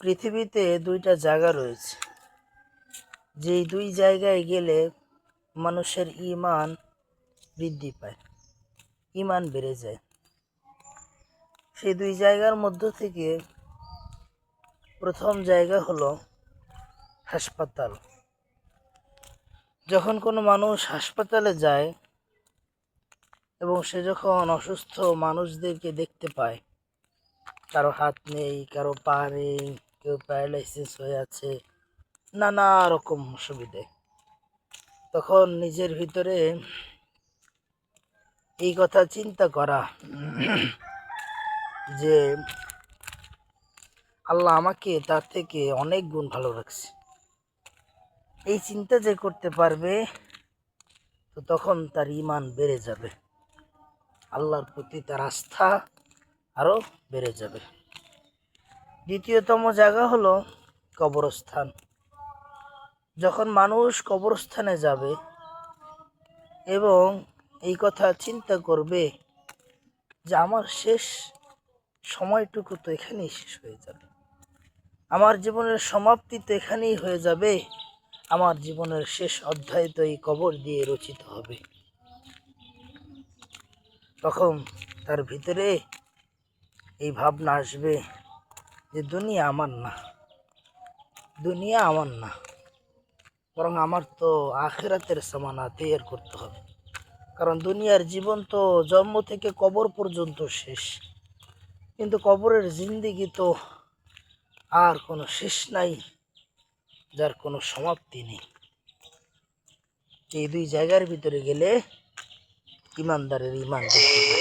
পৃথিবীতে দুইটা জায়গা রয়েছে, যেই দুই জায়গায় গেলে মানুষের ঈমান বৃদ্ধি পায়, ঈমান বেড়ে যায়। সেই দুই জায়গার মধ্য থেকে প্রথম জায়গা হলো হাসপাতাল। যখন কোনো মানুষ হাসপাতালে যায় এবং সে যখন অসুস্থ মানুষদেরকে দেখতে পায়, কারো হাত নেই, কারো পা নেই, কেউ প্যারালাইসিস হয়ে আছে, নানা রকম অসুবিধে, তখন নিজের ভিতরে এই কথা চিন্তা করা যে আল্লাহ আমাকে তার থেকে অনেক গুণ ভালো রাখছে, এই চিন্তা যে করতে পারবে, তো তখন তার ঈমান বেড়ে যাবে, আল্লাহর প্রতি তার আস্থা আরও বেড়ে যাবে। দ্বিতীয়তম জায়গা হলো কবরস্থান। যখন মানুষ কবরস্থানে যাবে এবং এই কথা চিন্তা করবে যে আমার শেষ সময়টুকু তো এখানেই শেষ হয়ে যাবে, আমার জীবনের সমাপ্তি তো এখানেই হয়ে যাবে, আমার জীবনের শেষ অধ্যায় তো এই কবর দিয়ে রচিত হবে, তখন তার ভিতরে এই ভাবনা আসবে যে দুনিয়া আমার না, দুনিয়া আমার না, বরং আমার তো আখিরাতের সামানা তৈরি করতে হবে। কারণ দুনিয়ার জীবন তো জন্ম থেকে কবর পর্যন্ত শেষ, কিন্তু কবরের জিন্দেগি তো আর কোনো শেষ নাই, যার কোনো সমাপ্তি নেই। এই দুই জায়গার ভিতরে গেলে ইমানদারের ঈমান বৃদ্ধি পায়।